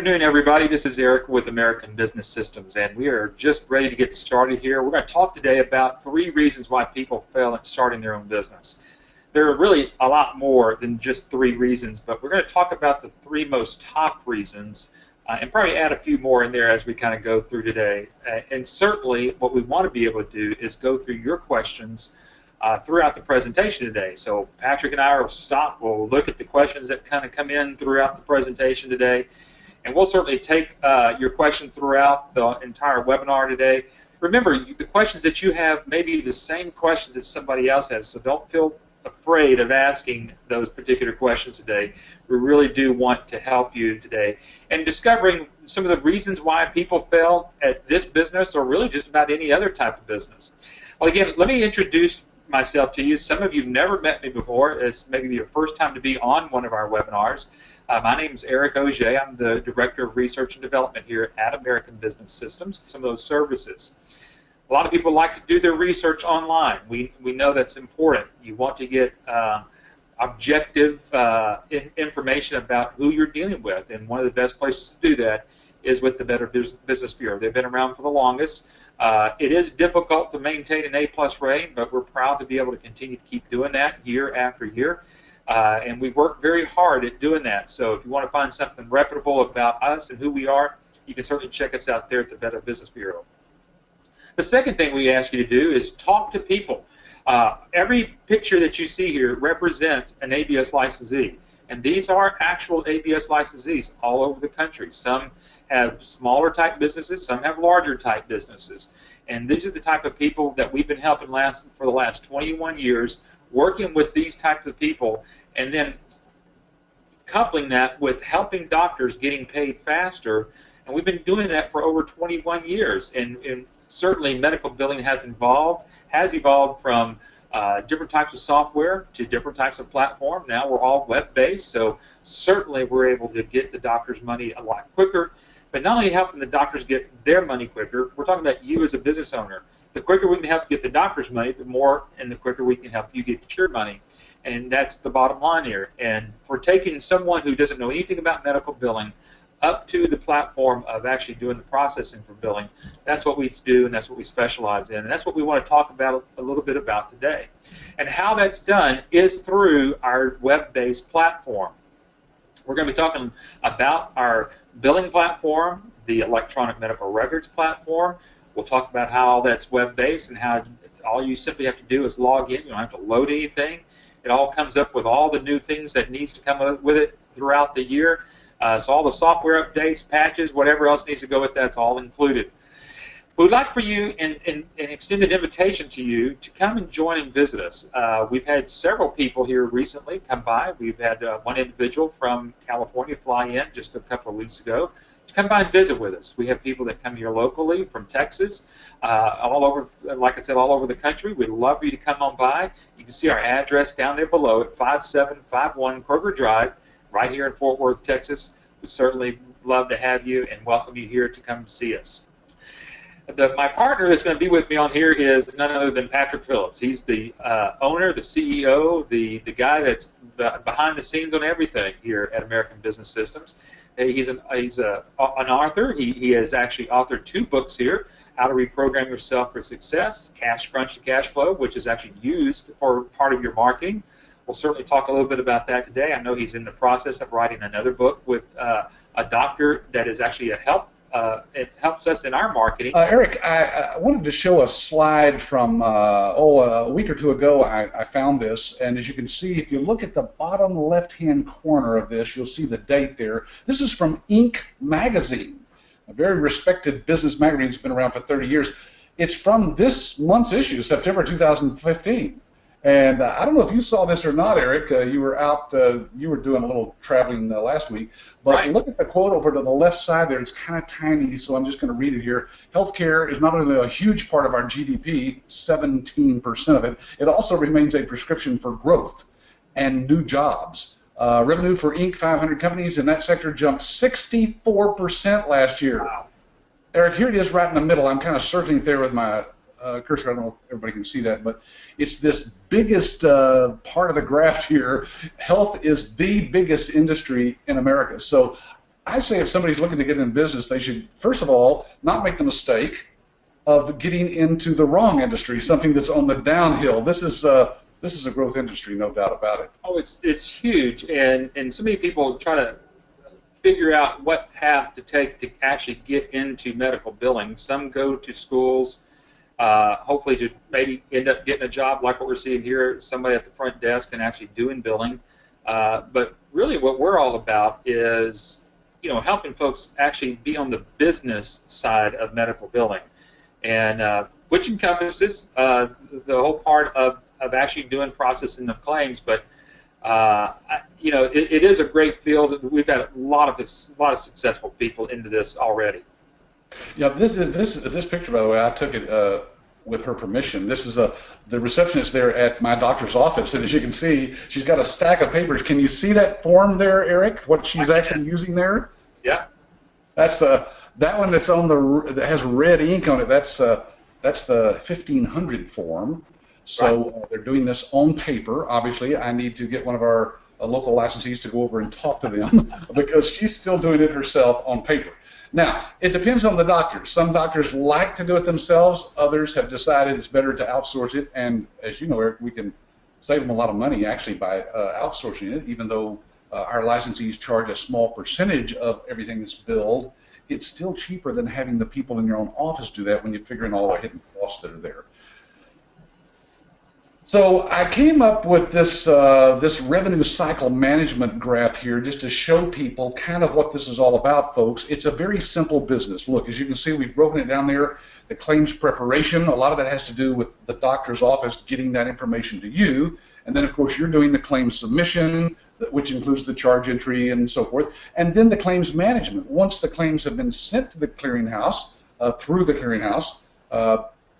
afternoon, everybody. This is Eric with American Business Systems, and we are just ready to get started here. We're going to talk today about 3 reasons why people fail at starting their own business. There are really a lot more than just 3 reasons, but we're going to talk about the 3 most top reasons and probably add a few more in there as we kind of go through today. And certainly what we want to be able to do is go through your questions throughout the presentation today. So Patrick and I will stop, we'll look at the questions that kind of come in throughout the presentation today, and we'll certainly take your questions throughout the entire webinar today. Remember, the questions that you have may be the same questions that somebody else has, so don't feel afraid of asking those particular questions today. We really do want to help you today. And discovering some of the reasons why people fail at this business or really just about any other type of business. Well, again, let me introduce myself to you. Some of you have never met me before. It's maybe your first time to be on one of our webinars. My name is Eric Ogea. I'm the Director of Research and Development here at American Business Systems, some of those services. A lot of people like to do their research online. We know that's important. You want to get objective information about who you're dealing with, and one of the best places to do that is with the Better Business Bureau. They've been around for the longest. It is difficult to maintain an A+ rating, but we're proud to be able to continue to keep doing that year after year. And we work very hard at doing that. So if you want to find something reputable about us and who we are, you can certainly check us out there at the Better Business Bureau. The second thing we ask you to do is talk to people. Every picture that you see here represents an ABS licensee. And these are actual ABS licensees all over the country. Some have smaller type businesses, some have larger type businesses. And these are the type of people that we've been helping for the last 21 years, working with these types of people, and then coupling that with helping doctors getting paid faster. And we've been doing that for over 21 years. And certainly medical billing has evolved from different types of software to different types of platform. Now we're all web-based, so certainly we're able to get the doctor's money a lot quicker. But not only helping the doctors get their money quicker, we're talking about you as a business owner. The quicker we can help get the doctor's money, the more and the quicker we can help you get your money. And that's the bottom line here. And for taking someone who doesn't know anything about medical billing up to the platform of actually doing the processing for billing, that's what we do and that's what we specialize in. And that's what we want to talk about a little bit about today. And how that's done is through our web-based platform. We're going to be talking about our billing platform, the electronic medical records platform. We'll talk about how that's web-based and how all you simply have to do is log in. You don't have to load anything. It all comes up with all the new things that needs to come up with it throughout the year. So all the software updates, patches, whatever else needs to go with that's all included. We'd like for you and extend an invitation to you to come and join and visit us. We've had several people here recently come by. We've had one individual from California fly in just a couple of weeks ago to come by and visit with us. We have people that come here locally from Texas, all over, like I said, all over the country. We'd love for you to come on by. You can see our address down there below at 5751 Kroger Drive, right here in Fort Worth, Texas. We'd certainly love to have you and welcome you here to come see us. My partner that's going to be with me on here is none other than Patrick Phillips. He's the owner, the CEO, the guy that's behind the scenes on everything here at American Business Systems. He's an author. He has actually authored 2 books here, How to Reprogram Yourself for Success, Cash Crunch to Cash Flow, which is actually used for part of your marketing. We'll certainly talk a little bit about that today. I know he's in the process of writing another book with a doctor that is actually it helps us in our marketing. Eric, I wanted to show a slide from a week or 2 ago. I found this, and as you can see, if you look at the bottom left-hand corner of this, you'll see the date there. This is from Inc. magazine, a very respected business magazine that's been around for 30 years. It's from this month's issue, September 2015. And I don't know if you saw this or not, Eric. You were out, you were doing a little traveling last week. But right. Look at the quote over to the left side there. It's kind of tiny, so I'm just going to read it here. Healthcare is not only a huge part of our GDP, 17% of it, it also remains a prescription for growth and new jobs. Revenue for Inc. 500 companies in that sector jumped 64% last year. Wow. Eric, here it is right in the middle. I'm kind of circling it there with my cursor. I don't know if everybody can see that, but it's this biggest part of the graph here. Health is the biggest industry in America. So I say if somebody's looking to get in business, they should, first of all, not make the mistake of getting into the wrong industry, something that's on the downhill. This is a growth industry, no doubt about it. Oh, it's huge, and so many people try to figure out what path to take to actually get into medical billing. Some go to schools, hopefully to maybe end up getting a job like what we're seeing here, somebody at the front desk and actually doing billing. But really what we're all about is, helping folks actually be on the business side of medical billing, and which encompasses the whole part of actually doing processing of claims. But it is a great field. We've had a lot of successful people into this already. Yeah, this picture, by the way, I took it with her permission. This is the receptionist there at my doctor's office, and as you can see, she's got a stack of papers. Can you see that form there, Eric? What she's actually using there? Yeah. That's that one that's on that has red ink on it. That's the 1500 form. So they're doing this on paper. Obviously, I need to get one of our local licensees to go over and talk to them because she's still doing it herself on paper. Now, it depends on the doctor. Some doctors like to do it themselves. Others have decided it's better to outsource it. And as you know, Eric, we can save them a lot of money actually by outsourcing it, even though our licensees charge a small percentage of everything that's billed. It's still cheaper than having the people in your own office do that when you figure in all the hidden costs that are there. So I came up with this revenue cycle management graph here just to show people kind of what this is all about, folks. It's a very simple business. Look, as you can see, we've broken it down there. The claims preparation, a lot of that has to do with the doctor's office getting that information to you. And then, of course, you're doing the claims submission, which includes the charge entry and so forth. And then the claims management. Once the claims have been sent to the clearinghouse, through the clearinghouse,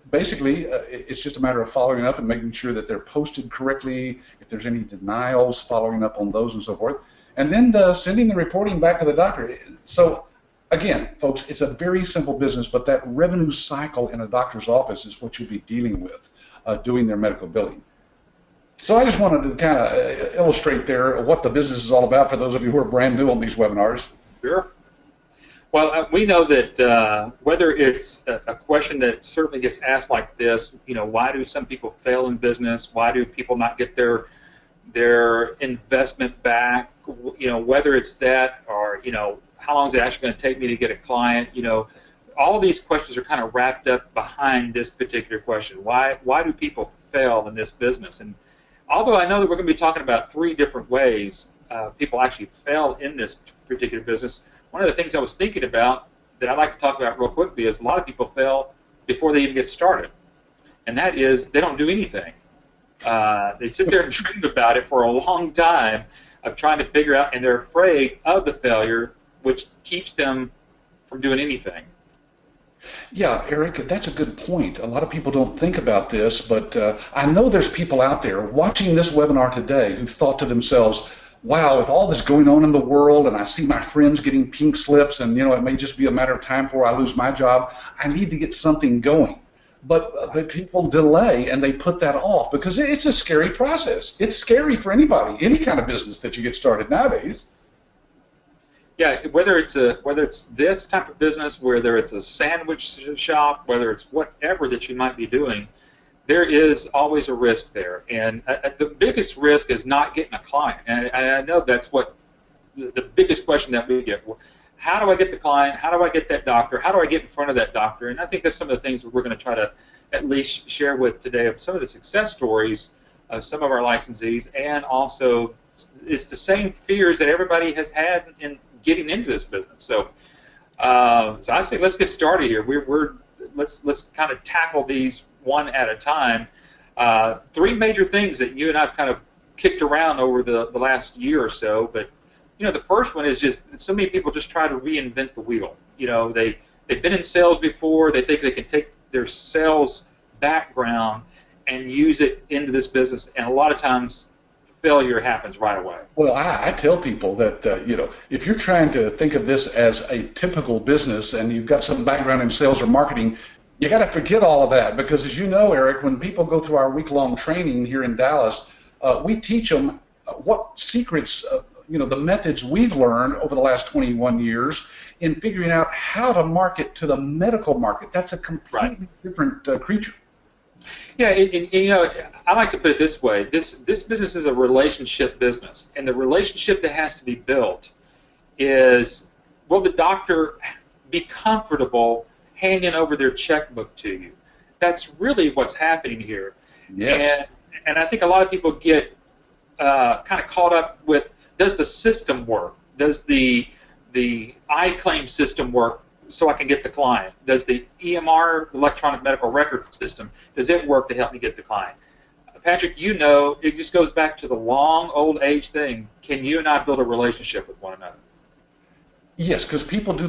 basically, it's just a matter of following up and making sure that they're posted correctly, if there's any denials, following up on those and so forth, and then sending the reporting back to the doctor. So, again, folks, it's a very simple business, but that revenue cycle in a doctor's office is what you'll be dealing with doing their medical billing. So I just wanted to kind of illustrate there what the business is all about for those of you who are brand new on these webinars. Sure. Well, we know that whether it's a question that certainly gets asked like this, why do some people fail in business? Why do people not get their investment back? Whether it's that or, how long is it actually going to take me to get a client? All of these questions are kind of wrapped up behind this particular question. Why do people fail in this business? And although I know that we're going to be talking about 3 different ways people actually fail in this particular business, one of the things I was thinking about that I'd like to talk about real quickly is a lot of people fail before they even get started, and that is they don't do anything. They sit there and dream about it for a long time of trying to figure out, and they're afraid of the failure, which keeps them from doing anything. Yeah, Eric, that's a good point. A lot of people don't think about this, but I know there's people out there watching this webinar today who thought to themselves, wow, with all this going on in the world and I see my friends getting pink slips and, it may just be a matter of time before I lose my job, I need to get something going. But people delay and they put that off because it's a scary process. It's scary for anybody, any kind of business that you get started nowadays. Yeah, whether it's this type of business, whether it's a sandwich shop, whether it's whatever that you might be doing, there is always a risk there. And the biggest risk is not getting a client. And I know that's what the biggest question that we get. How do I get the client? How do I get that doctor? How do I get in front of that doctor? And I think that's some of the things that we're going to try to at least share with today of some of the success stories of some of our licensees, and also it's the same fears that everybody has had in getting into this business. So I say let's get started here. Let's kind of tackle these one at a time. 3 major things that you and I have kind of kicked around over the last year or so, but the first one is just so many people just try to reinvent the wheel. They've been in sales before. They think they can take their sales background and use it into this business, and a lot of times failure happens right away. Well, I tell people that if you're trying to think of this as a typical business and you've got some background in sales or marketing, you got to forget all of that, because as you know, Eric, when people go through our week-long training here in Dallas, we teach them what secrets the methods we've learned over the last 21 years in figuring out how to market to the medical market. That's a completely different creature. Yeah, and I like to put it this way: this business is a relationship business, and the relationship that has to be built is, will the doctor be comfortable handing over their checkbook to you? That's really what's happening here. Yes. And I think a lot of people get kind of caught up with, does the system work? Does the iClaim system work so I can get the client? Does the EMR, electronic medical record system, does it work to help me get the client? Patrick, it just goes back to the long old age thing. Can you and I build a relationship with one another? Yes, because people do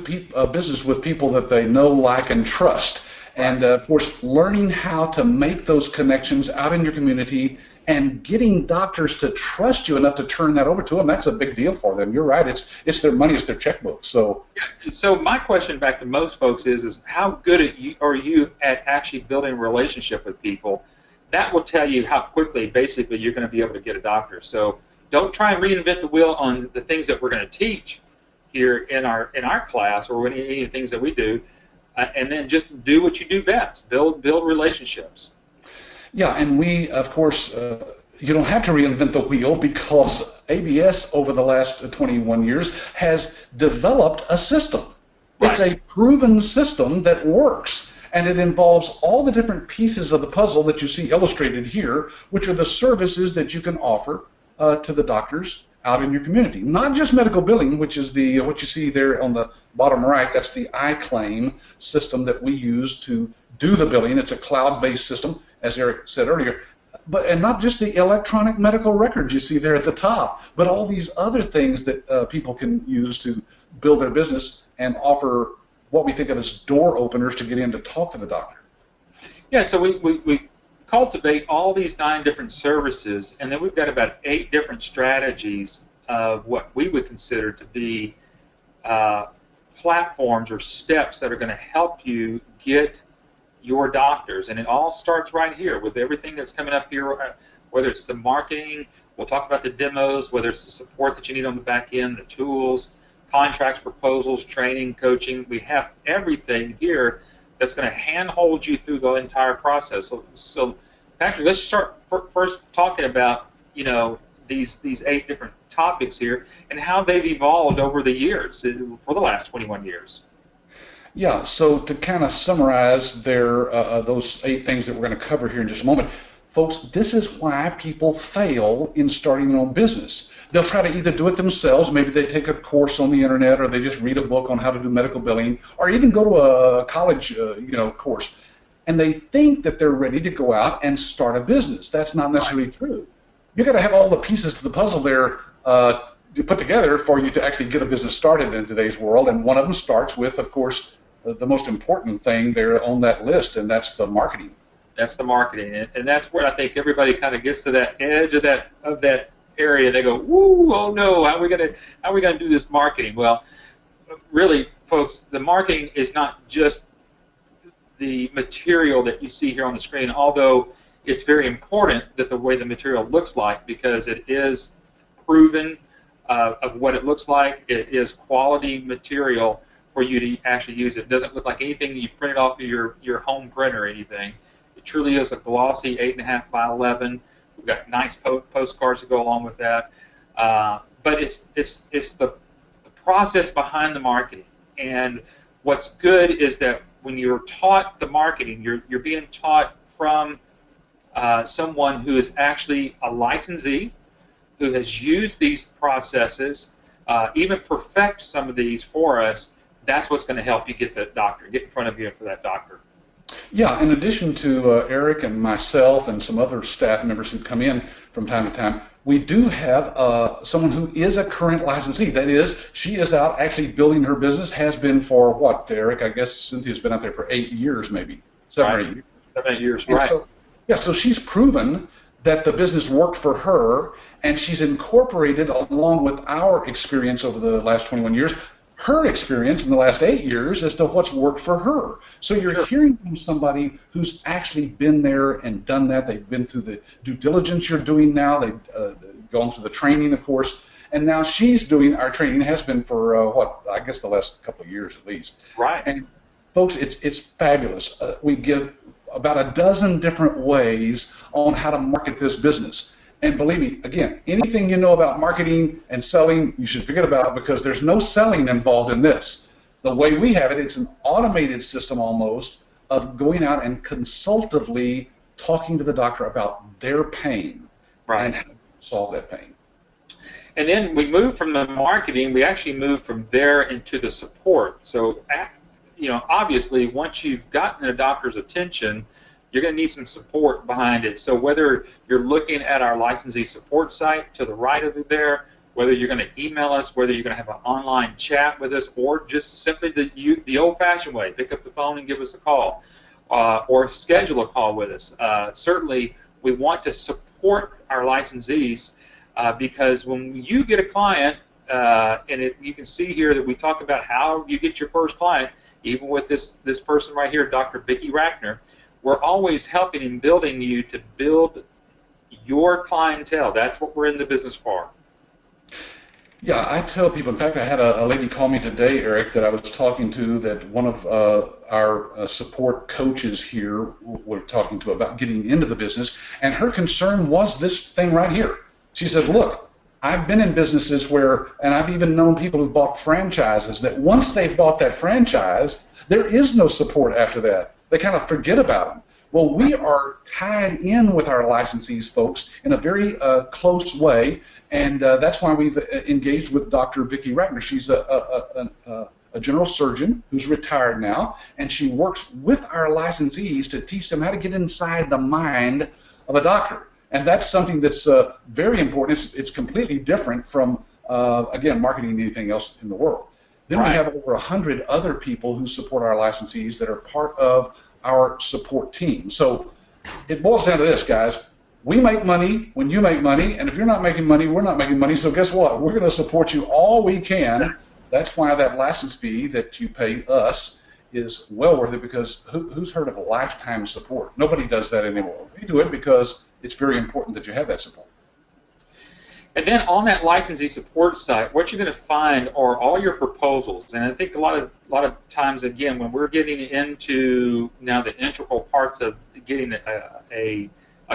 business with people that they know, like, and trust. And, of course, learning how to make those connections out in your community and getting doctors to trust you enough to turn that over to them, that's a big deal for them. You're right. It's their money. It's their checkbook. So my question back to most folks is how good are you at actually building a relationship with people? That will tell you how quickly, basically, you're going to be able to get a doctor. So don't try and reinvent the wheel on the things that we're going to teach here in our class or any of the things that we do, and then just do what you do best, build relationships. Yeah, and we, of course, you don't have to reinvent the wheel because ABS over the last 21 years has developed a system. Right. It's a proven system that works, and it involves all the different pieces of the puzzle that you see illustrated here, which are the services that you can offer to the doctors out in your community. Not just medical billing, which is what you see there on the bottom right. That's the iClaim system that we use to do the billing. It's a cloud-based system, as Eric said earlier. And not just the electronic medical records you see there at the top, but all these other things that people can use to build their business and offer what we think of as door openers to get in to talk to the doctor. Yeah, so we cultivate all these 9 different services, and then we've got about 8 different strategies of what we would consider to be platforms or steps that are going to help you get your doctors. And it all starts right here with everything that's coming up here, whether it's the marketing, we'll talk about the demos, whether it's the support that you need on the back end, the tools, contracts, proposals, training, coaching. We have everything here that's going to handhold you through the entire process. So Patrick, let's start first talking about these 8 different topics here and how they've evolved over the years, for the last 21 years. Yeah, so to kind of summarize those 8 things that we're going to cover here in just a moment, folks, this is why people fail in starting their own business. They'll try to either do it themselves, maybe they take a course on the internet, or they just read a book on how to do medical billing, or even go to a college course, and they think that they're ready to go out and start a business. That's not necessarily true. You've got to have all the pieces to the puzzle there to put together for you to actually get a business started in today's world, and one of them starts with, of course, the most important thing there on that list, and that's the marketing. That's the marketing, and that's where I think everybody kind of gets to that edge of that area. They go, "Woo! Oh no! How are we gonna do this marketing?" Well, really, folks, the marketing is not just the material that you see here on the screen, although it's very important that the way the material looks like, because it is proven of what it looks like. It is quality material for you to actually use. It doesn't look like anything you printed off of your home printer or anything. It truly is a glossy 8.5 by 11. We've got nice postcards to go along with that. But it's the process behind the marketing. And what's good is that when you're taught the marketing, you're being taught from someone who is actually a licensee, who has used these processes, even perfect some of these for us. That's what's going to help you get the doctor, get in front of you for that doctor. Yeah, in addition to Eric and myself and some other staff members who come in from time to time, we do have someone who is a current licensee. That is, she is out actually building her business, has been for what, Eric? I guess Cynthia's been out there for 8 years maybe, 7 or 8 years. 7 or 8 years, and right. So she's proven that the business worked for her, and she's incorporated, along with our experience over the last 21 years, her experience in the last 8 years as to what's worked for her. So you're hearing from somebody who's actually been there and done that. They've been through the due diligence you're doing now. They've gone through the training, of course, and now she's doing our training, has been for, I guess the last couple of years at least. Right. And folks, it's fabulous. We give about a dozen different ways on how to market this business. And believe me, again, anything you know about marketing and selling, you should forget about, because there's no selling involved in this. The way we have it, it's an automated system almost of going out and consultatively talking to the doctor about their pain, right, and how to solve that pain. And then we move from the marketing, we actually move from there into the support. So, obviously, once you've gotten a doctor's attention, you're going to need some support behind it. So whether you're looking at our licensee support site to the right of there, whether you're going to email us, whether you're going to have an online chat with us, or just simply the old-fashioned way, pick up the phone and give us a call, or schedule a call with us. Certainly, we want to support our licensees because when you get a client, you can see here that we talk about how you get your first client, even with this person right here, Dr. Vicki Rackner. We're always helping and building you to build your clientele. That's what we're in the business for. Yeah, I tell people, in fact, I had a lady call me today, Eric, that I was talking to, that one of our support coaches here were talking to about getting into the business, and her concern was this thing right here. She said, look, I've been in businesses where, and I've even known people who've bought franchises, that once they've bought that franchise, there is no support after that. They kind of forget about them. Well, we are tied in with our licensees, folks, in a very close way, and that's why we've engaged with Dr. Vicki Rackner. She's a general surgeon who's retired now, and she works with our licensees to teach them how to get inside the mind of a doctor. And that's something that's very important. It's completely different from, again, marketing anything else in the world. Then we have over 100 other people who support our licensees that are part of our support team. So it boils down to this, guys. We make money when you make money, and if you're not making money, we're not making money. So guess what? We're going to support you all we can. That's why that license fee that you pay us is well worth it, because who's heard of a lifetime support? Nobody does that anymore. We do it because it's very important that you have that support. And then on that licensee support site, what you're going to find are all your proposals. And I think a lot of times, again, when we're getting into now the integral parts of getting a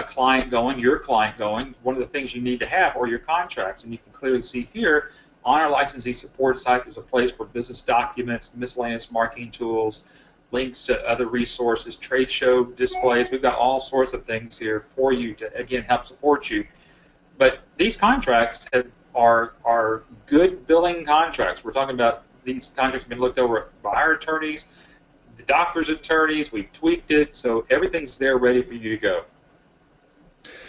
client going, your client going, one of the things you need to have are your contracts. And you can clearly see here on our licensee support site, there's a place for business documents, miscellaneous marketing tools, links to other resources, trade show displays. We've got all sorts of things here for you to, again, help support you. But these contracts are good billing contracts. We're talking about these contracts have been looked over by our attorneys, the doctor's attorneys. We've tweaked it, so everything's there ready for you to go.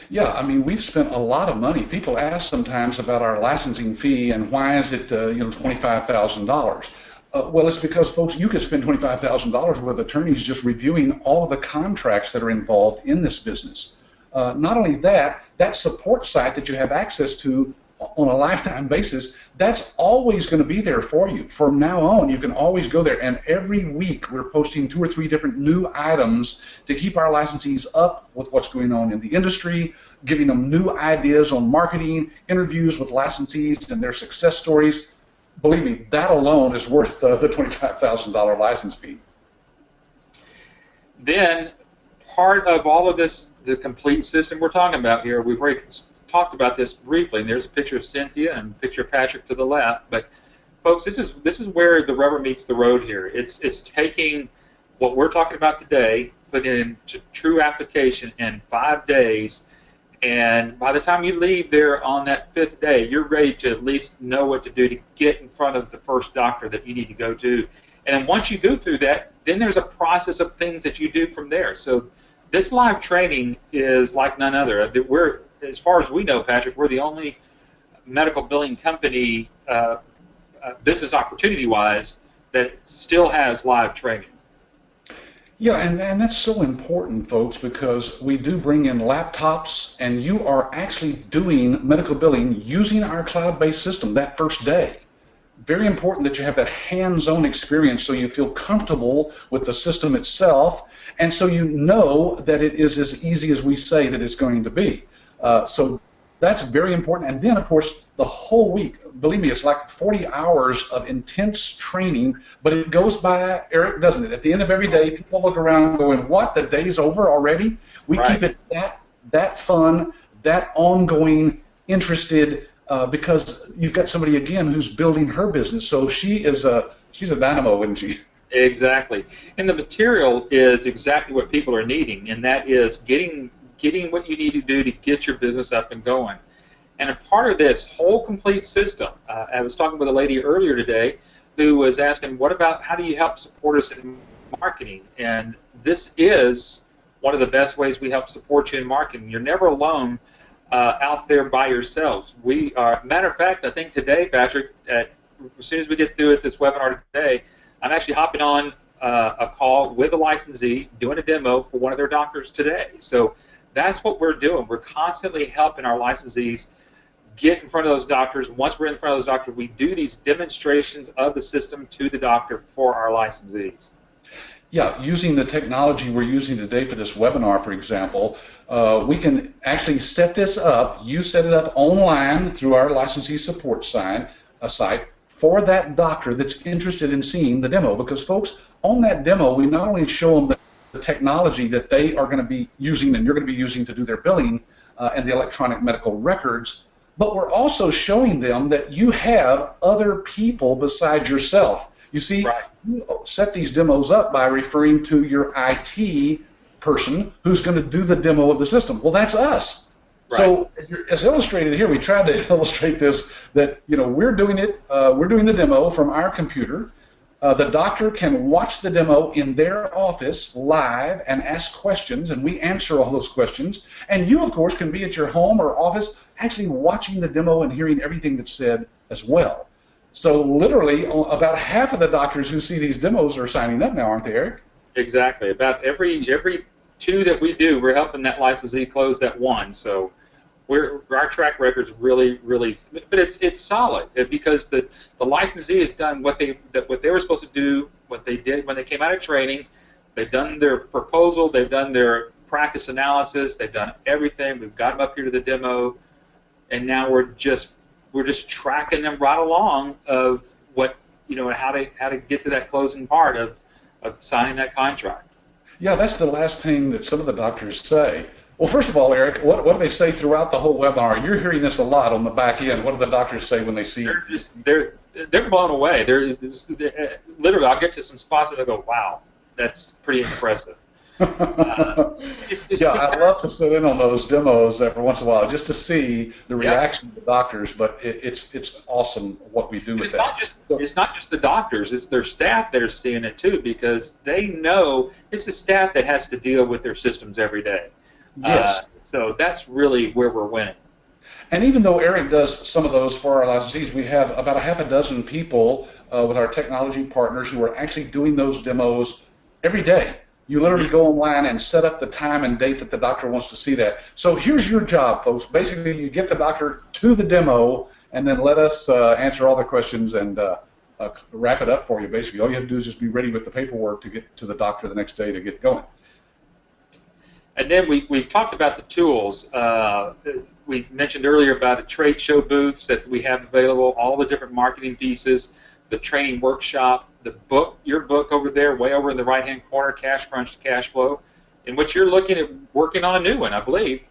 Yeah, I mean, we've spent a lot of money. People ask sometimes about our licensing fee and why is it $25,000. Well, it's because, folks, you could spend $25,000 with attorneys just reviewing all of the contracts that are involved in this business. Not only that, that support site that you have access to on a lifetime basis, that's always going to be there for you. From now on, you can always go there, and every week we're posting 2 or 3 different new items to keep our licensees up with what's going on in the industry, giving them new ideas on marketing, interviews with licensees and their success stories. Believe me, that alone is worth the $25,000 license fee. Then part of all of this, the complete system we're talking about here, we've already talked about this briefly, and there's a picture of Cynthia and a picture of Patrick to the left, but folks, this is where the rubber meets the road here. It's taking what we're talking about today, putting it into true application in 5 days, and by the time you leave there on that 5th day, you're ready to at least know what to do to get in front of the first doctor that you need to go to. And once you go through that, then there's a process of things that you do from there. So this live training is like none other. We're, as far as we know, Patrick, we're the only medical billing company, business opportunity-wise, that still has live training. Yeah, and that's so important, folks, because we do bring in laptops, and you are actually doing medical billing using our cloud-based system that first day. Very important that you have that hands-on experience so you feel comfortable with the system itself, and so you know that it is as easy as we say that it's going to be. So That's very important. And then, of course, the whole week, believe me, it's like 40 hours of intense training, but it goes by, Eric, doesn't it? At the end of every day, people look around going, what, the day's over already? We keep it that fun, that ongoing, interested, because you've got somebody, again, who's building her business. So she's a dynamo, isn't she? Exactly. And the material is exactly what people are needing, and that is getting what you need to do to get your business up and going. And a part of this whole complete system, I was talking with a lady earlier today who was asking, what about how do you help support us in marketing? And this is one of the best ways we help support you in marketing. You're never alone out there by yourselves. We are, matter of fact, I think today, Patrick, as soon as we get through with this webinar today, I'm actually hopping on a call with a licensee doing a demo for one of their doctors today. So that's what we're doing. We're constantly helping our licensees get in front of those doctors. Once we're in front of those doctors, we do these demonstrations of the system to the doctor for our licensees. Yeah, using the technology we're using today for this webinar, for example, we can actually set this up. You set it up online through our licensee support site for that doctor that's interested in seeing the demo. Because, folks, on that demo, we not only show them the technology that they are going to be using and you're going to be using to do their billing and the electronic medical records, but we're also showing them that you have other people besides yourself. You see, you set these demos up by referring to your IT person who's going to do the demo of the system. Well, that's us. Right. So, as illustrated here, we tried to illustrate this, that, you know, we're doing it, we're doing the demo from our computer. The doctor can watch the demo in their office live and ask questions, and we answer all those questions. And you, of course, can be at your home or office actually watching the demo and hearing everything that's said as well. So literally, about half of the doctors who see these demos are signing up now, aren't they, Eric? Exactly. About every two that we do, we're helping that licensee close that one. So our track record is really, but it's solid because the licensee has done what they were supposed to do, what they did when they came out of training. They've done their proposal, they've done their practice analysis, they've done everything. We've got them up here to the demo, and now we're just tracking them right along of what, you know, how to get to that closing part of signing that contract. Yeah, that's the last thing that some of the doctors say. Well, first of all, Eric, what do they say throughout the whole webinar? You're hearing this a lot on the back end. What do the doctors say when they see it? They're blown away. Literally, I'll get to some spots and they'll go, wow, that's pretty impressive. Yeah, I love to sit in on those demos every once in a while just to see the reaction of the doctors, but it's awesome what we do with that. It's not just the doctors, it's their staff that are seeing it too, because they know it's the staff that has to deal with their systems every day. Yes. So that's really where we're winning. And even though Eric does some of those for our licensees, we have about a half a dozen people with our technology partners who are actually doing those demos every day. You literally go online and set up the time and date that the doctor wants to see that. So here's your job, folks. Basically, you get the doctor to the demo and then let us answer all the questions and wrap it up for you. Basically, all you have to do is just be ready with the paperwork to get to the doctor the next day to get going. And then we've talked about the tools. We mentioned earlier about a trade show booths that we have available, all the different marketing pieces, the training workshop, the book, your book over there, way over in the right-hand corner, Cash Crunch to Cash Flow, in which you're looking at working on a new one, I believe.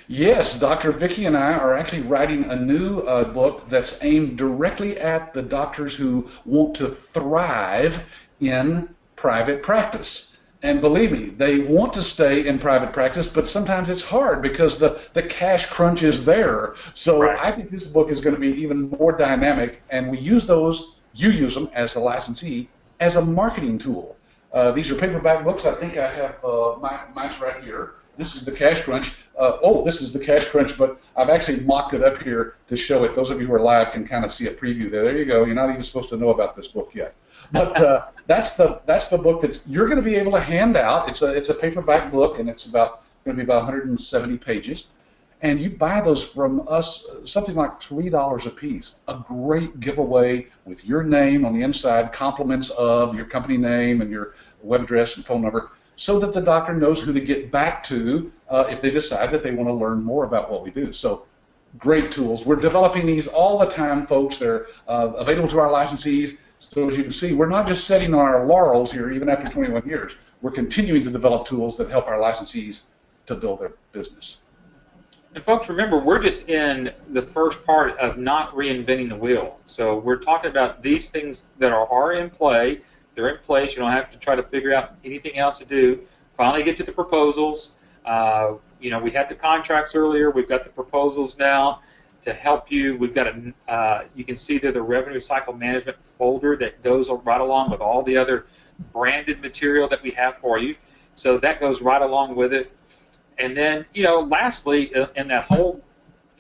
Yes, Dr. Vicki and I are actually writing a new book that's aimed directly at the doctors who want to thrive in private practice. And believe me, they want to stay in private practice, but sometimes it's hard because the cash crunch is there. So I think this book is going to be even more dynamic, and we use those, you use them as a licensee, as a marketing tool. These are paperback books. I think I have mine's right here. This is the Cash Crunch. This is the Cash Crunch, but I've actually mocked it up here to show it. Those of you who are live can kind of see a preview there. There you go. You're not even supposed to know about this book yet. But that's the book that you're going to be able to hand out. It's a paperback book, and it's going to be about 170 pages. And you buy those from us, something like $3 a piece. A great giveaway with your name on the inside, compliments of your company name and your web address and phone number. so that the doctor knows who to get back to if they decide that they want to learn more about what we do. So great tools. We're developing these all the time, folks. They're available to our licensees. So as you can see, we're not just sitting on our laurels here even after 21 years. We're continuing to develop tools that help our licensees to build their business. And folks, remember, we're just in the first part of not reinventing the wheel. So we're talking about these things that are in play. They're in place. You don't have to try to figure out anything else to do. Finally get to the proposals. You know, we had the contracts earlier. We've got the proposals now to help you. We've got you can see there the revenue cycle management folder that goes right along with all the other branded material that we have for you. So that goes right along with it. And then, you know, lastly, in that whole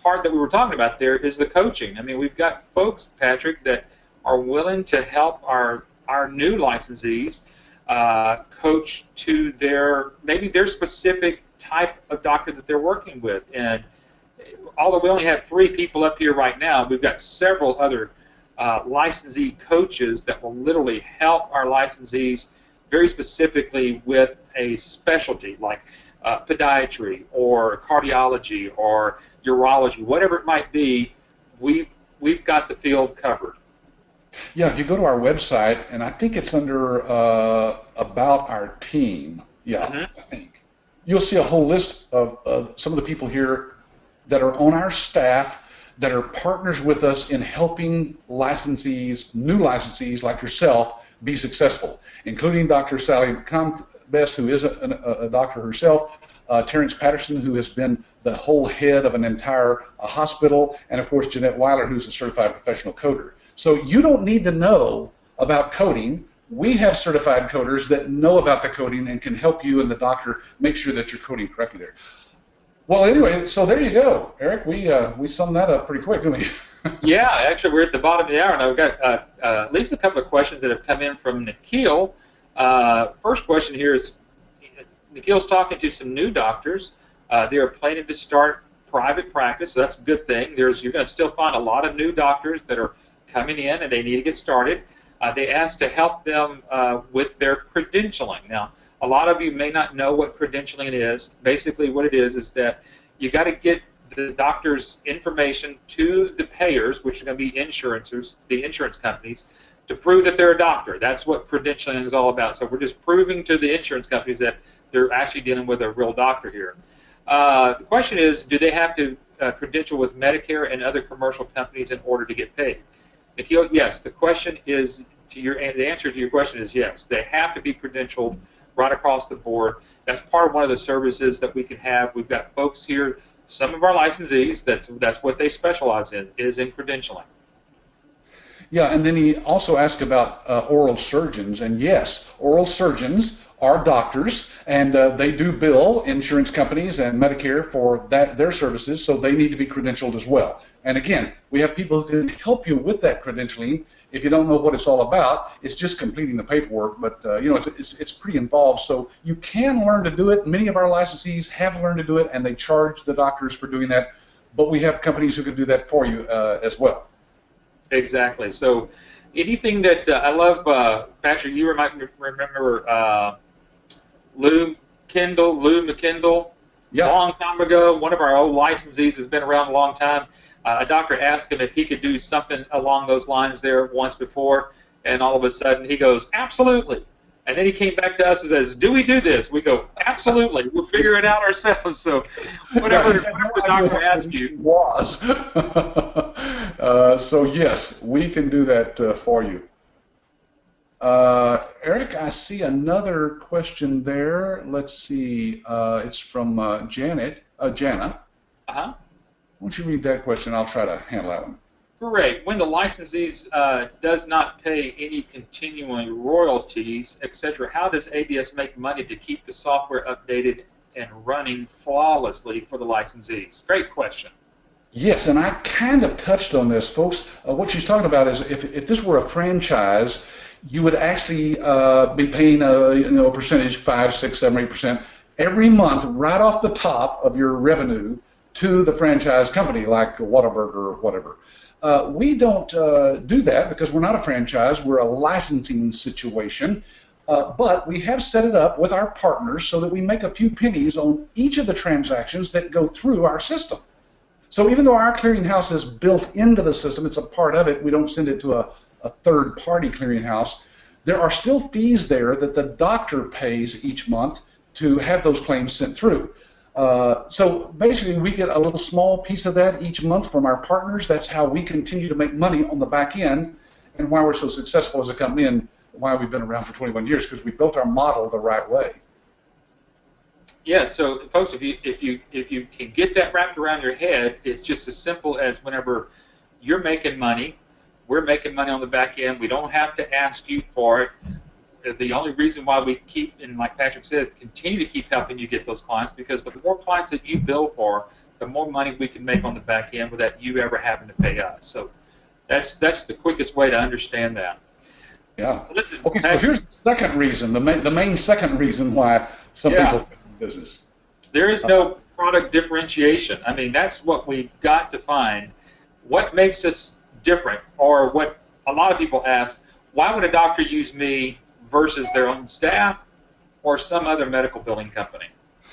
part that we were talking about there is the coaching. I mean, we've got folks, Patrick, that are willing to help our new licensees coach to maybe their specific type of doctor that they're working with. And although we only have 3 people up here right now, we've got several other licensee coaches that will literally help our licensees very specifically with a specialty like podiatry or cardiology or urology, whatever it might be. We've got the field covered. Yeah, if you go to our website, and I think it's under About Our Team, I think, you'll see a whole list of some of the people here that are on our staff that are partners with us in helping licensees, new licensees like yourself, be successful, including Dr. Sally Best, who is a doctor herself, Terrence Patterson, who has been the whole head of an entire hospital, and of course Jeanette Weiler, who's a certified professional coder. So you don't need to know about coding. We have certified coders that know about the coding and can help you and the doctor make sure that you're coding correctly there. Well, anyway, so there you go, Eric. We summed that up pretty quick, didn't we? Yeah, actually, we're at the bottom of the hour now. We've got at least a couple of questions that have come in from Nikhil. First question here is, Nikhil's talking to some new doctors. They are planning to start private practice, so that's a good thing. You're going to still find a lot of new doctors that are coming in and they need to get started. They asked to help them with their credentialing. Now, a lot of you may not know what credentialing is. Basically, what it is that you got to get the doctor's information to the payers, which are going to be the insurance companies, to prove that they're a doctor. That's what credentialing is all about. So we're just proving to the insurance companies that they're actually dealing with a real doctor here. The question is, do they have to credential with Medicare and other commercial companies in order to get paid? Nikhil, yes. The answer to your question is yes. They have to be credentialed right across the board. That's part of one of the services that we can have. We've got folks here, some of our licensees, that's what they specialize in, is in credentialing. Yeah, and then he also asked about oral surgeons, and yes, oral surgeons are doctors, and they do bill insurance companies and Medicare for their services, so they need to be credentialed as well. And again, we have people who can help you with that credentialing. If you don't know what it's all about, it's just completing the paperwork, but you know, it's pretty involved, so you can learn to do it. Many of our licensees have learned to do it, and they charge the doctors for doing that, but we have companies who can do that for you as well. Exactly. So anything that I love, Patrick, you might remember Lou McKendall. Yeah. A long time ago, one of our old licensees has been around a long time. A doctor asked him if he could do something along those lines there once before, and all of a sudden he goes, absolutely. And then he came back to us and says, do we do this? We go, absolutely. We'll figure it out ourselves. So whatever the doctor asks you. Was. So yes, we can do that for you. Eric, I see another question there. Let's see. It's from Jana. Uh-huh. Why don't you read that question? I'll try to handle that one. Great. When the licensees does not pay any continuing royalties, etc., how does ABS make money to keep the software updated and running flawlessly for the licensees? Great question. Yes, and I kind of touched on this, folks. What she's talking about is if this were a franchise, you would actually be paying a percentage, 5, 6, 7, 8% every month right off the top of your revenue to the franchise company like Whataburger or whatever. We don't do that because we're not a franchise. We're a licensing situation. But we have set it up with our partners so that we make a few pennies on each of the transactions that go through our system. So even though our clearinghouse is built into the system, it's a part of it, we don't send it to a third-party clearinghouse, there are still fees there that the doctor pays each month to have those claims sent through. So basically, we get a little small piece of that each month from our partners. That's how we continue to make money on the back end, and why we're so successful as a company, and why we've been around for 21 years, because we built our model the right way. Yeah, so folks, if you can get that wrapped around your head, it's just as simple as whenever you're making money, we're making money on the back end. We don't have to ask you for it. The only reason why we keep, and like Patrick said, continue to keep helping you get those clients, because the more clients that you bill for, the more money we can make on the back end without you ever having to pay us. So that's the quickest way to understand that. Yeah. Listen, okay, so here's the second reason, the main second reason why some people fit in business. There is no product differentiation. I mean, that's what we've got to find. What makes us different, or what a lot of people ask, why would a doctor use me versus their own staff or some other medical billing company?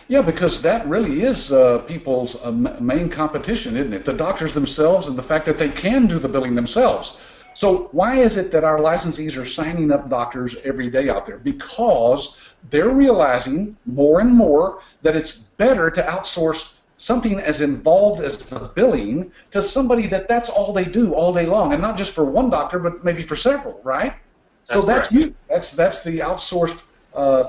Yeah, because that really is people's main competition, isn't it? The doctors themselves, and the fact that they can do the billing themselves. So why is it that our licensees are signing up doctors every day out there? Because they're realizing more and more that it's better to outsource something as involved as the billing to somebody that's all they do all day long, and not just for one doctor, but maybe for several, right? So that's you. That's the outsourced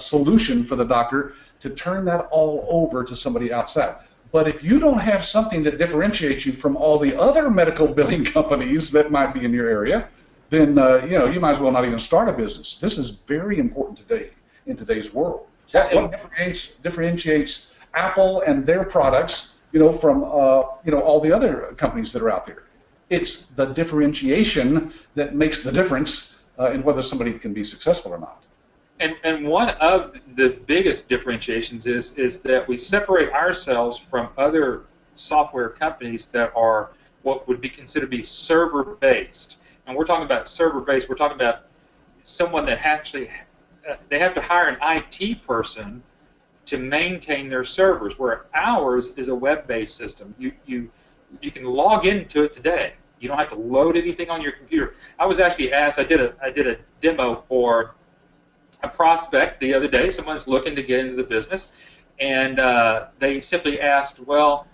solution for the doctor, to turn that all over to somebody outside. But if you don't have something that differentiates you from all the other medical billing companies that might be in your area, then you might as well not even start a business. This is very important today in today's world. What differentiates Apple and their products, from all the other companies that are out there? It's the differentiation that makes the difference in whether somebody can be successful or not. And one of the biggest differentiations is that we separate ourselves from other software companies that are what would be considered to be server-based. And we're talking about server-based. We're talking about someone that actually they have to hire an IT person to maintain their servers, where ours is a web-based system. You can log into it today. You don't have to load anything on your computer. I was actually asked. I did a demo for a prospect the other day. Someone's looking to get into the business, and they simply asked, well,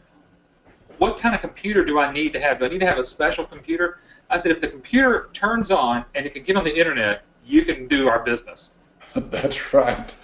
what kind of computer do I need to have? Do I need to have a special computer? I said, if the computer turns on and it can get on the internet, you can do our business. That's right.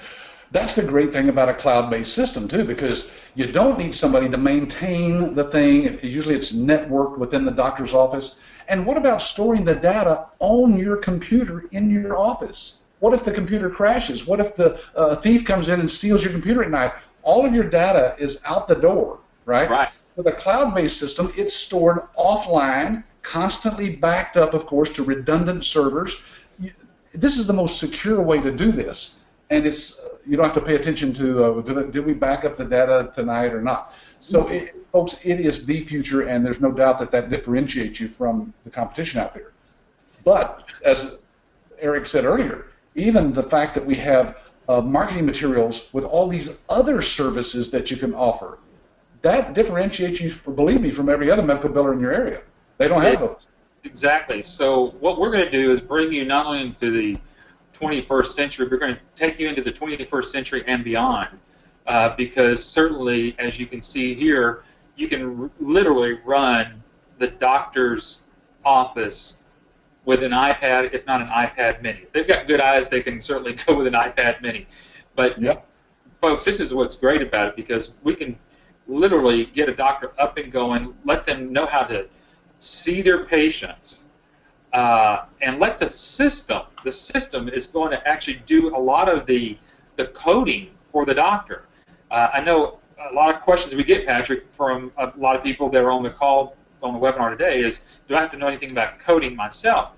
That's the great thing about a cloud-based system, too, because you don't need somebody to maintain the thing. Usually it's networked within the doctor's office. And what about storing the data on your computer in your office? What if the computer crashes? What if the thief comes in and steals your computer at night? All of your data is out the door, right? Right. With a cloud-based system, it's stored offline, constantly backed up, of course, to redundant servers. This is the most secure way to do this, and you don't have to pay attention to did we back up the data tonight or not. So, folks, it is the future, and there's no doubt that differentiates you from the competition out there. But as Eric said earlier, even the fact that we have marketing materials with all these other services that you can offer, that differentiates you, believe me, from every other medical biller in your area. They don't have those. Exactly. So what we're going to do is bring you not only into the 21st century, we're going to take you into the 21st century and beyond, because certainly, as you can see here, you can literally run the doctor's office with an iPad, if not an iPad mini. If they've got good eyes, they can certainly go with an iPad mini. But, folks, this is what's great about it, because we can literally get a doctor up and going, let them know how to see their patients, and let the system is going to actually do a lot of the coding for the doctor. I know a lot of questions we get, Patrick, from a lot of people that are on the call, on the webinar today is, do I have to know anything about coding myself?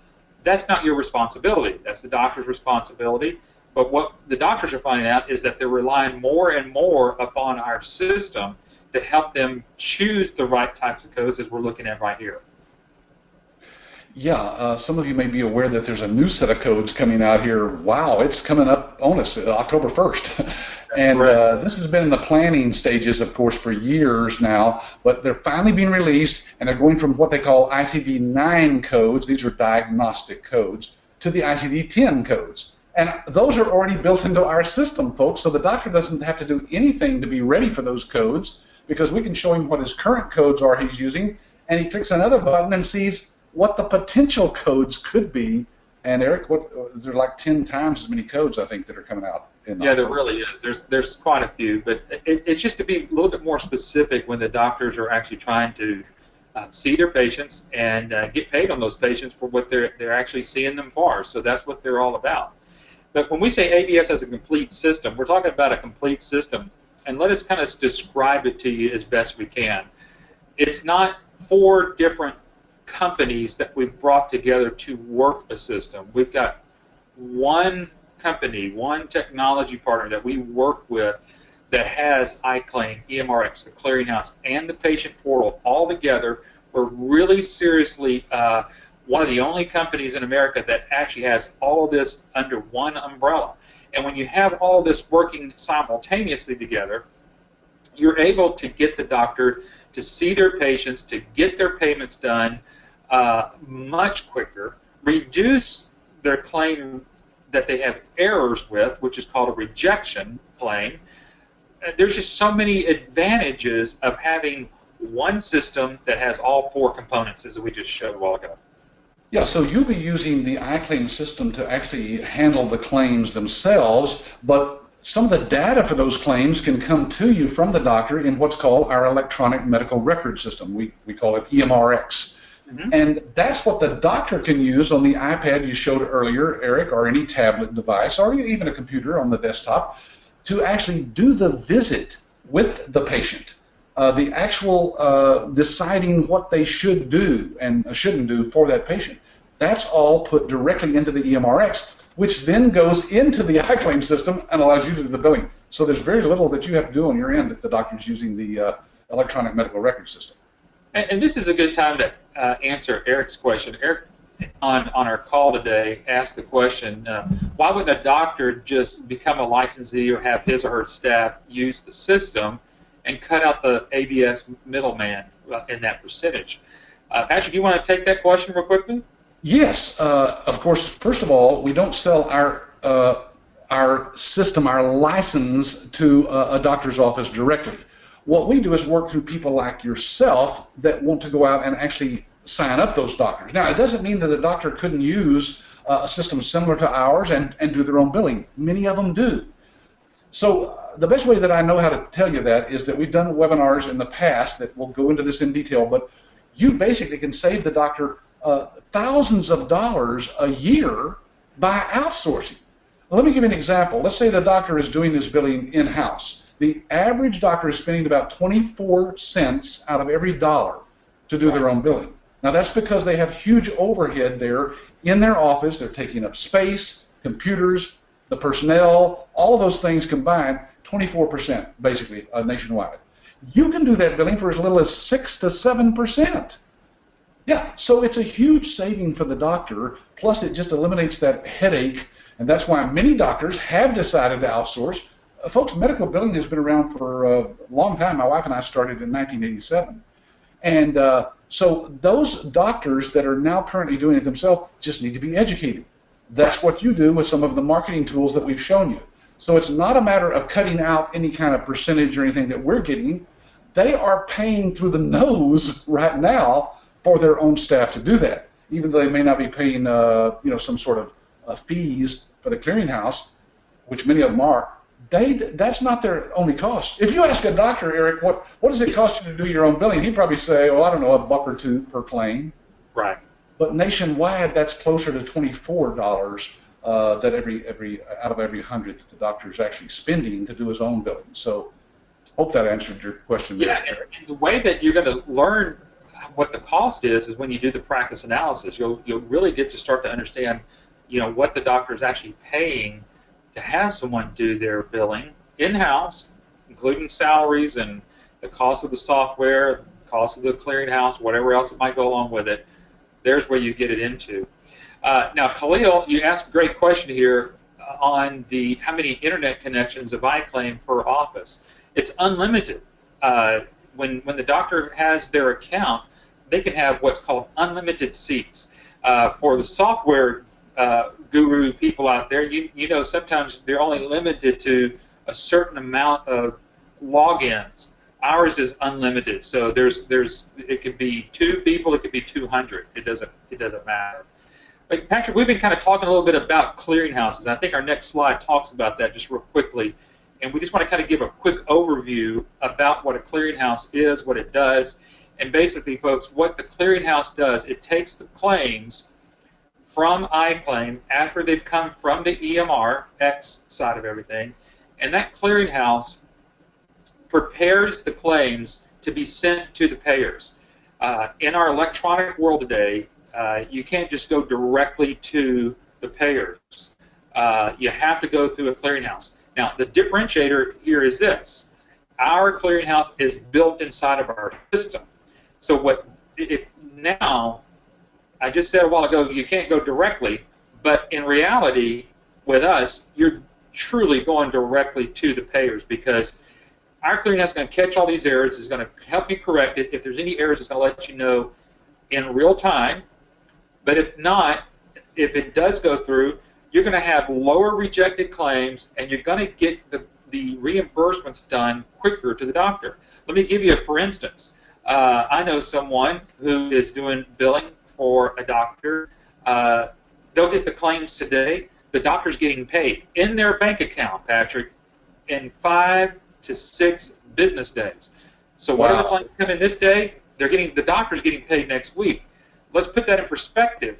That's not your responsibility. That's the doctor's responsibility. But what the doctors are finding out is that they're relying more and more upon our system to help them choose the right types of codes, as we're looking at right here. Yeah, some of you may be aware that there's a new set of codes coming out here. Wow, it's coming up on us October 1st. That's And correct. this has been in the planning stages, of course, for years now, but they're finally being released, and they're going from what they call ICD-9 codes, these are diagnostic codes, to the ICD-10 codes. And those are already built into our system, folks, so the doctor doesn't have to do anything to be ready for those codes, because we can show him what his current codes are he's using, and he clicks another button and sees what the potential codes could be. And Eric, there are like 10 times as many codes, I think, that are coming out in Yeah, there October. really is. There's quite a few, but it's just to be a little bit more specific when the doctors are actually trying to see their patients and get paid on those patients for what they're actually seeing them for. So that's what they're all about. But when we say ABS as a complete system, we're talking about a complete system, and let us kind of describe it to you as best we can. It's not 4 different companies that we've brought together to work a system. We've got one company, one technology partner that we work with that has iClaim, EMRX, the clearinghouse, and the patient portal all together. We're really seriously one of the only companies in America that actually has all of this under one umbrella. And when you have all this working simultaneously together, you're able to get the doctor to see their patients, to get their payments done much quicker, reduce their claim that they have errors with, which is called a rejection claim. There's just so many advantages of having one system that has all 4 components, as we just showed a while ago. Yeah, so you'll be using the iClaim system to actually handle the claims themselves, but some of the data for those claims can come to you from the doctor in what's called our electronic medical record system. We call it EMRX. And that's what the doctor can use on the iPad you showed earlier, Eric, or any tablet device, or even a computer on the desktop, to actually do the visit with the patient. The actual deciding what they should do and shouldn't do for that patient. That's all put directly into the EMRX, which then goes into the iClaim system and allows you to do the billing. So there's very little that you have to do on your end if the doctor's using the electronic medical record system. And this is a good time to answer Eric's question. Eric, on our call today, asked the question, why wouldn't a doctor just become a licensee or have his or her staff use the system and cut out the ABS middleman in that percentage? Patrick, you want to take that question real quickly? Yes, of course. First of all, we don't sell our system, our license, to a doctor's office directly. What we do is work through people like yourself that want to go out and actually sign up those doctors. Now, it doesn't mean that a doctor couldn't use a system similar to ours and do their own billing. Many of them do. So the best way that I know how to tell you that is that we've done webinars in the past that will go into this in detail, but you basically can save the doctor thousands of dollars a year by outsourcing. Well, let me give you an example. Let's say the doctor is doing this billing in-house. The average doctor is spending about 24 cents out of every dollar to do their own billing. Now, that's because they have huge overhead there in their office. They're taking up space, computers, the personnel, all of those things combined, 24% basically nationwide. You can do that billing for as little as 6 to 7%. Yeah, so it's a huge saving for the doctor, plus it just eliminates that headache, and that's why many doctors have decided to outsource. Folks, medical billing has been around for a long time. My wife and I started in 1987. And so those doctors that are now currently doing it themselves just need to be educated. That's what you do with some of the marketing tools that we've shown you. So it's not a matter of cutting out any kind of percentage or anything that we're getting. They are paying through the nose right now for their own staff to do that, even though they may not be paying some sort of fees for the clearinghouse, which many of them are. That's not their only cost. If you ask a doctor, Eric, what does it cost you to do your own billing, he'd probably say, oh, I don't know, $1 or $2 per claim. Right. But nationwide, that's closer to $24 that every out of every 100 that the doctor is actually spending to do his own billing. So, hope that answered your question. Yeah, and the way that you're going to learn what the cost is when you do the practice analysis. You'll really get to start to understand, what the doctor is actually paying to have someone do their billing in-house, including salaries and the cost of the software, the cost of the clearinghouse, whatever else that might go along with it. there's where you get it into. Now, Khalil, you asked a great question here on the how many internet connections of iClaim per office. It's unlimited. When the doctor has their account, they can have what's called unlimited seats. For the software guru people out there, you know sometimes they're only limited to a certain amount of logins. Ours is unlimited, so it could be 2 people, it could be 200. It doesn't matter. But Patrick, we've been kind of talking a little bit about clearinghouses. I think our next slide talks about that just real quickly, and we just want to kind of give a quick overview about what a clearinghouse is, what it does, and basically, folks, what the clearinghouse does, it takes the claims from iClaim after they've come from the EMR X side of everything, and that clearinghouse prepares the claims to be sent to the payers. In our electronic world today, you can't just go directly to the payers. You have to go through a clearinghouse. Now, the differentiator here is this. Our clearinghouse is built inside of our system. So now, I just said a while ago, you can't go directly, but in reality, with us, you're truly going directly to the payers because our clearinghouse is going to catch all these errors, is going to help you correct it. If there's any errors, it's going to let you know in real time. But if not, if it does go through, you're going to have lower rejected claims, and you're going to get the reimbursements done quicker to the doctor. Let me give you a for instance. I know someone who is doing billing for a doctor. They'll get the claims today. The doctor's getting paid in their bank account, Patrick, in 5 to 6 business days. So whatever claims come in this day, the doctor's getting paid next week. Let's put that in perspective.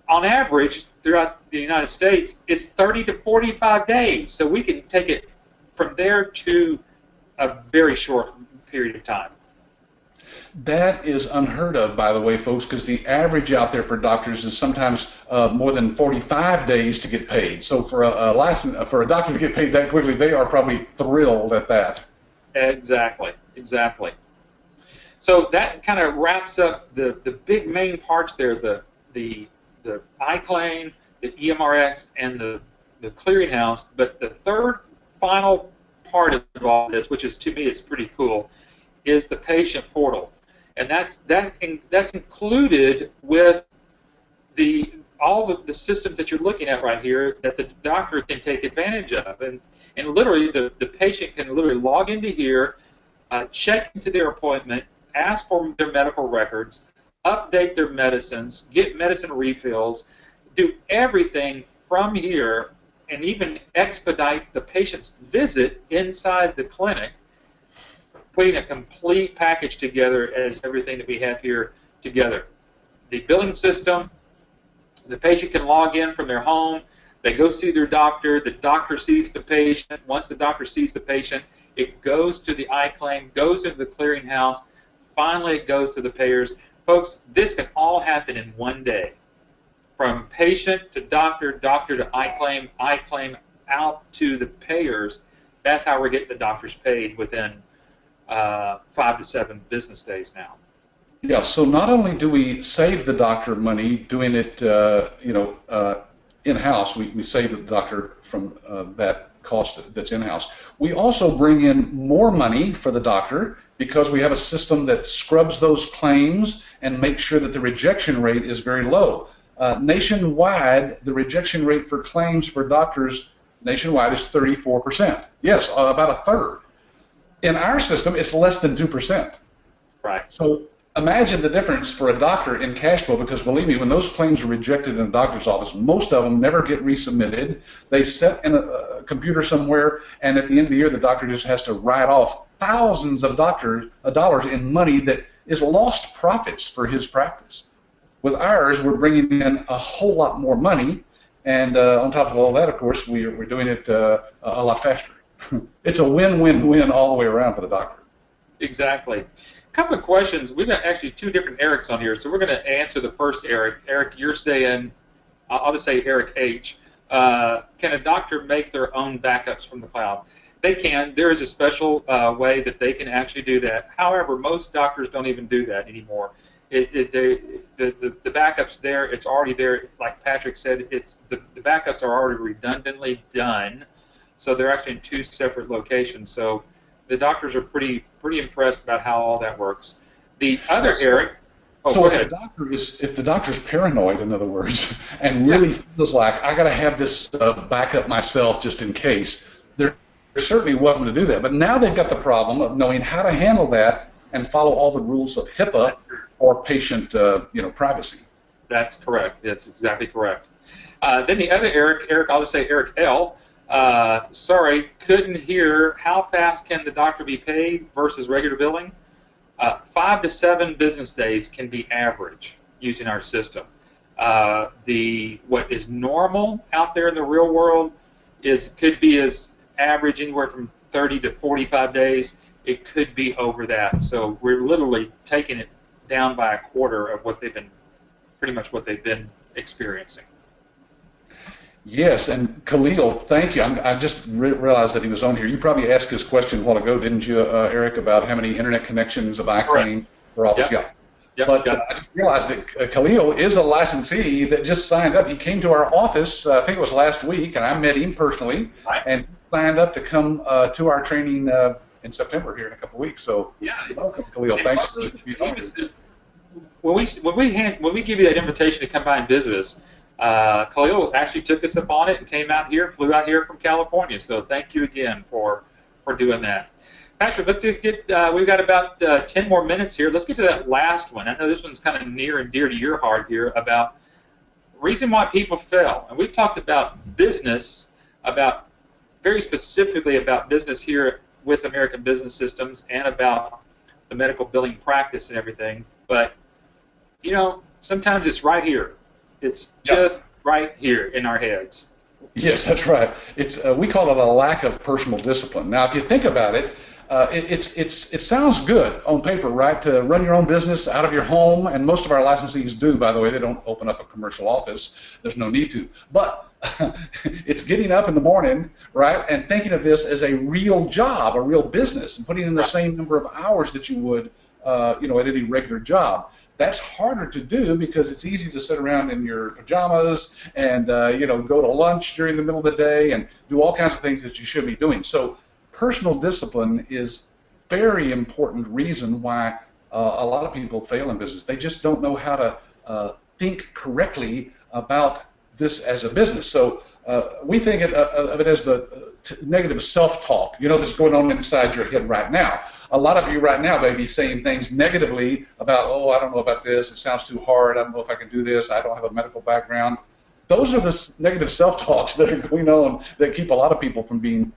On average, throughout the United States, it's 30 to 45 days. So we can take it from there to a very short period of time. That is unheard of, by the way, folks, because the average out there for doctors is sometimes more than 45 days to get paid. So for a doctor to get paid that quickly, they are probably thrilled at that. Exactly. So that kind of wraps up the big main parts there, the iClaim, the EMRX, and the clearinghouse. But the third final part of all this, which is to me is pretty cool, is the patient portal. And that's included with all the systems that you're looking at right here that the doctor can take advantage of. And literally, the patient can literally log into here, check into their appointment, ask for their medical records, update their medicines, get medicine refills, do everything from here, and even expedite the patient's visit inside the clinic, putting a complete package together as everything that we have here together. The billing system, the patient can log in from their home, they go see their doctor, the doctor sees the patient. Once the doctor sees the patient, it goes to the iClaim, goes into the clearinghouse, finally it goes to the payers. Folks, this can all happen in one day. From patient to doctor, doctor to iClaim, iClaim out to the payers. That's how we're getting the doctors paid within 5 to 7 business days now. Yeah, so not only do we save the doctor money doing it, in-house, we save the doctor from that cost that's in-house. We also bring in more money for the doctor because we have a system that scrubs those claims and makes sure that the rejection rate is very low. Nationwide, the rejection rate for claims for doctors nationwide is 34%. Yes, about a third. In our system, it's less than 2%. Right. So imagine the difference for a doctor in cash flow, because believe me, when those claims are rejected in a doctor's office, most of them never get resubmitted. They sit in a computer somewhere, and at the end of the year, the doctor just has to write off thousands of dollars in money that is lost profits for his practice. With ours, we're bringing in a whole lot more money, and on top of all that, of course, we're doing it a lot faster. It's a win-win-win all the way around for the doctor. Exactly. A couple of questions. We've got actually 2 different Erics on here, so we're going to answer the first Eric. Eric, you're saying, I'll just say Eric H. Can a doctor make their own backups from the cloud? They can. There is a special way that they can actually do that. However, most doctors don't even do that anymore. The backups there, it's already there. Like Patrick said, the backups are already redundantly done, so they're actually in two separate locations. So the doctors are pretty impressed about how all that works. The other Eric. Oh, so go if ahead. the doctor's paranoid, in other words, and really feels like I got to have this backup myself just in case, they're certainly welcome to do that. But now they've got the problem of knowing how to handle that and follow all the rules of HIPAA or patient, privacy. That's correct. That's exactly correct. Then the other Eric, I'll just say Eric L. Sorry, couldn't hear. How fast can the doctor be paid versus regular billing? 5 to 7 business days can be average using our system. What is normal out there in the real world could be as average anywhere from 30 to 45 days. It could be over that. So we're literally taking it down by a quarter of pretty much what they've been experiencing. Yes, and Khalil, thank you. I just realized that he was on here. You probably asked his question a while ago, didn't you, Eric, about how many internet connections have I claimed for Office? Yep. Yeah. But I just realized that Khalil is a licensee that just signed up. He came to our office, I think it was last week, and I met him personally, and signed up to come to our training in September here in a couple of weeks. So welcome, Khalil. Thanks. When we give you that invitation to come by and visit us, Khalil actually took us up on it and came out here, flew out here from California. So thank you again for doing that. Patrick, let's just get, we've got about 10 more minutes here. Let's get to that last one. I know this one's kind of near and dear to your heart here about reason why people fail. And we've talked about business, very specifically about business here with American Business Systems and about the medical billing practice and everything. But, sometimes it's right here. It's just right here in our heads. Yes, that's right. We call it a lack of personal discipline. Now, if you think about it, it sounds good on paper, right, to run your own business out of your home, and most of our licensees do, by the way. They don't open up a commercial office. There's no need to. But it's getting up in the morning, right, and thinking of this as a real job, a real business, and putting in the same number of hours that you would, at any regular job. That's harder to do because it's easy to sit around in your pajamas and, go to lunch during the middle of the day and do all kinds of things that you should be doing. So personal discipline is a very important reason why a lot of people fail in business. They just don't know how to think correctly about this as a business. So we think of it as the negative self-talk, that's going on inside your head right now. A lot of you right now may be saying things negatively about, I don't know about this, it sounds too hard, I don't know if I can do this, I don't have a medical background. Those are the negative self-talks that are going on that keep a lot of people from being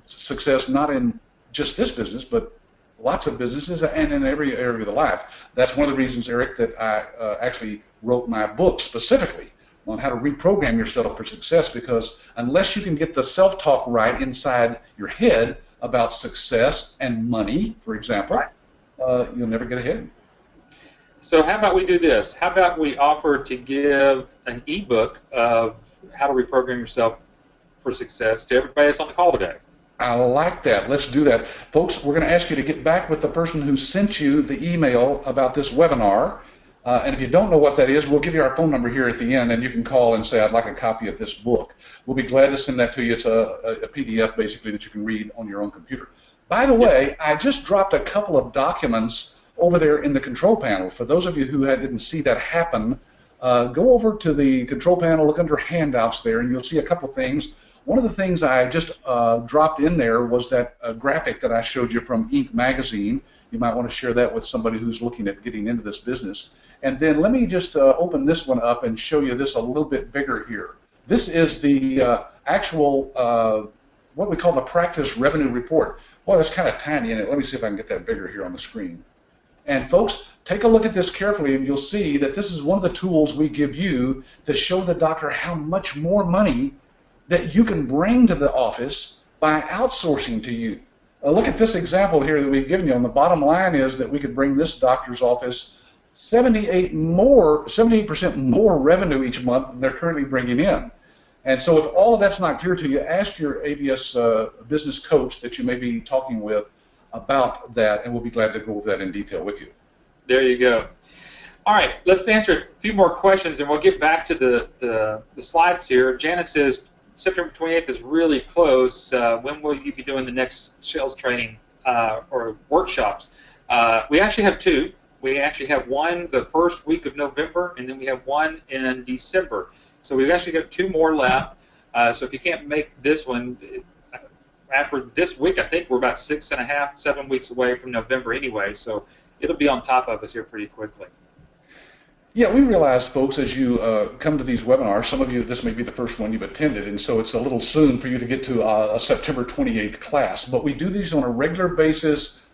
success, not in just this business, but lots of businesses and in every area of the life. That's one of the reasons, Eric, that I actually wrote my book specifically on how to reprogram yourself for success, because unless you can get the self-talk right inside your head about success and money, for example, you'll never get ahead. So how about we do this? How about we offer to give an ebook of how to reprogram yourself for success to everybody that's on the call today? I like that. Let's do that. Folks, we're going to ask you to get back with the person who sent you the email about this webinar. And if you don't know what that is, we'll give you our phone number here at the end, and you can call and say, I'd like a copy of this book. We'll be glad to send that to you. It's a PDF, basically, that you can read on your own computer. By the way, I just dropped a couple of documents over there in the control panel. For those of you who didn't see that happen, go over to the control panel, look under handouts there, and you'll see a couple of things. One of the things I just dropped in there was that graphic that I showed you from Inc. magazine. You might want to share that with somebody who's looking at getting into this business. And then let me just open this one up and show you this a little bit bigger here. This is the actual, what we call the practice revenue report. Boy, that's kind of tiny in it. Let me see if I can get that bigger here on the screen. And folks, take a look at this carefully, and you'll see that this is one of the tools we give you to show the doctor how much more money that you can bring to the office by outsourcing to you. Look at this example here that we've given you. And the bottom line is that we could bring this doctor's office 78% more revenue each month than they're currently bringing in. And so if all of that's not clear to you, ask your ABS business coach that you may be talking with about that, and we'll be glad to go over that in detail with you. There you go. All right, let's answer a few more questions, and we'll get back to the slides here. Janice says September 28th is really close. When will you be doing the next sales training or workshops? We actually have two. We actually have one the first week of November, and then we have one in December. So we've actually got two more left. So if you can't make this one, after this week, I think we're about 6.5, 7 weeks away from November anyway. So it'll be on top of us here pretty quickly. Yeah, we realize, folks, as you come to these webinars, some of you, this may be the first one you've attended, and so it's a little soon for you to get to a September 28th class. But we do these on a regular basis,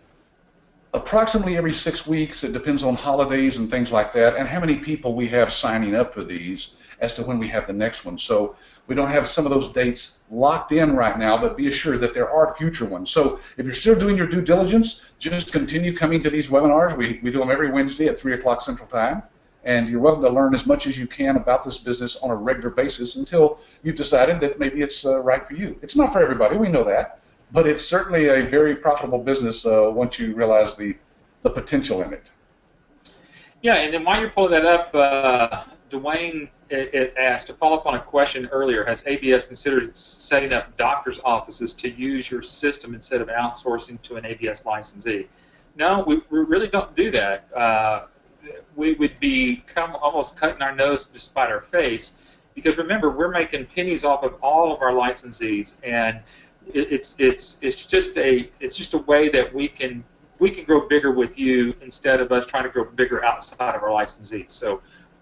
approximately every 6 weeks. It depends on holidays and things like that, and how many people we have signing up for these as to when we have the next one. So we don't have some of those dates locked in right now, but be assured that there are future ones. So if you're still doing your due diligence, just continue coming to these webinars. We do them every Wednesday at 3 o'clock Central Time. And you're welcome to learn as much as you can about this business on a regular basis until you've decided that maybe it's right for you. It's not for everybody, we know that, but it's certainly a very profitable business once you realize the potential in it. Yeah, and then while you're pulling that up, Dwayne asked, to follow up on a question earlier, has ABS considered setting up doctor's offices to use your system instead of outsourcing to an ABS licensee? No, we really don't do that. We would become almost cutting our nose despite our face, because remember, we're making pennies off of all of our licensees, and it's just a way that we can grow bigger with you instead of us trying to grow bigger outside of our licensees. So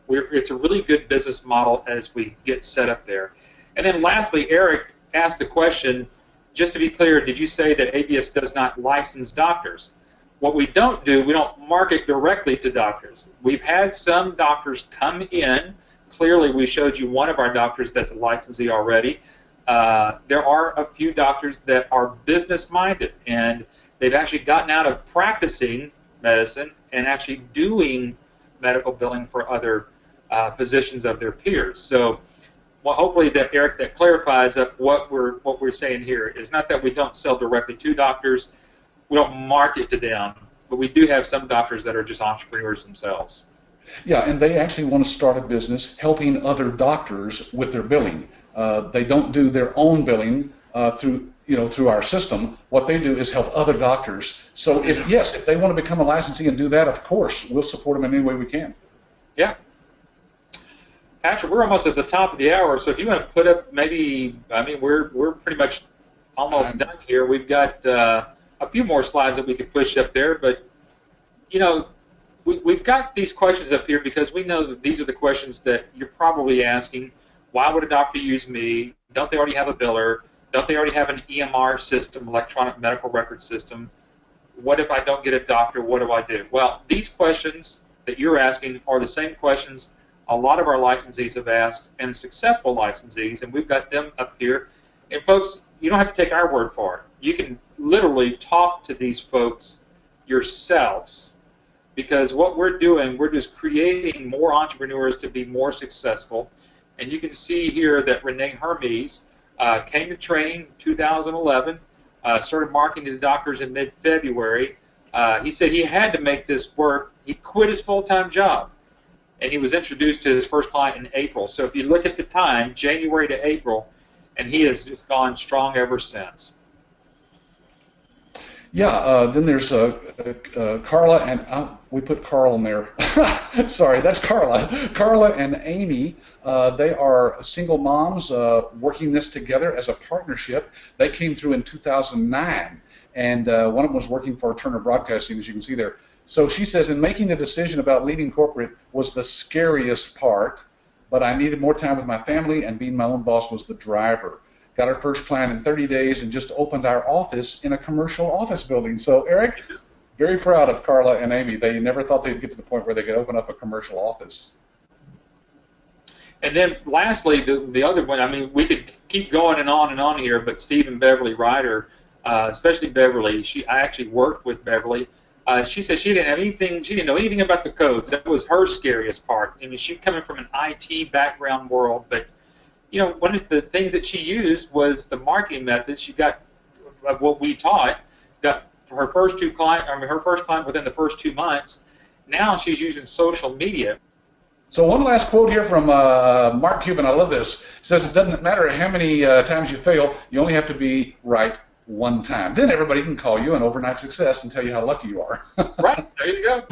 it's a really good business model as we get set up there. And then lastly, Eric asked the question, just to be clear, did you say that ABS does not license doctors? What we don't do, we don't market directly to doctors. We've had some doctors come in. Clearly, we showed you one of our doctors that's a licensee already. There are a few doctors that are business-minded, and they've actually gotten out of practicing medicine and actually doing medical billing for other physicians of their peers. So, well, hopefully that, Eric, that clarifies up what we're saying here. Is not that we don't sell directly to doctors. We don't market to them, but we do have some doctors that are just entrepreneurs themselves. Yeah, and they actually want to start a business helping other doctors with their billing. They don't do their own billing through our system. What they do is help other doctors. So if they want to become a licensee and do that, of course, we'll support them in any way we can. Yeah. Patrick, we're almost at the top of the hour, so if you want to put up we're pretty much almost done here. We've got a few more slides that we could push up there, but we've got these questions up here because we know that these are the questions that you're probably asking. Why would a doctor use me? Don't they already have a biller? Don't they already have an EMR system, electronic medical record system? What if I don't get a doctor? What do I do? Well, these questions that you're asking are the same questions a lot of our licensees have asked, and successful licensees, and we've got them up here. And folks, you don't have to take our word for it. You can literally talk to these folks yourselves, because what we're doing, we're just creating more entrepreneurs to be more successful. And you can see here that Renee Hermes came to training in 2011, started marketing to doctors in mid-February. He said he had to make this work. He quit his full-time job, and he was introduced to his first client in April. So if you look at the time, January to April, and he has just gone strong ever since. Yeah, then there's Carla, and we put Carl in there. Sorry, that's Carla. Carla and Amy, they are single moms working this together as a partnership. They came through in 2009, and one of them was working for Turner Broadcasting, as you can see there. So she says, in making the decision about leaving corporate was the scariest part, but I needed more time with my family, and being my own boss was the driver. Got our first client in 30 days and just opened our office in a commercial office building. So, Eric, very proud of Carla and Amy. They never thought they'd get to the point where they could open up a commercial office. And then lastly, the other one, we could keep going and on here, but Steve and Beverly Ryder, especially Beverly, I actually worked with Beverly. She said she didn't know anything about the codes. That was her scariest part. She's coming from an IT background world, but one of the things that she used was the marketing methods. She got what we taught, got her first client within the first 2 months, Now she's using social media. So one last quote here from Mark Cuban. I love this. It says, it doesn't matter how many times you fail, you only have to be right one time. Then everybody can call you an overnight success and tell you how lucky you are. Right, there you go.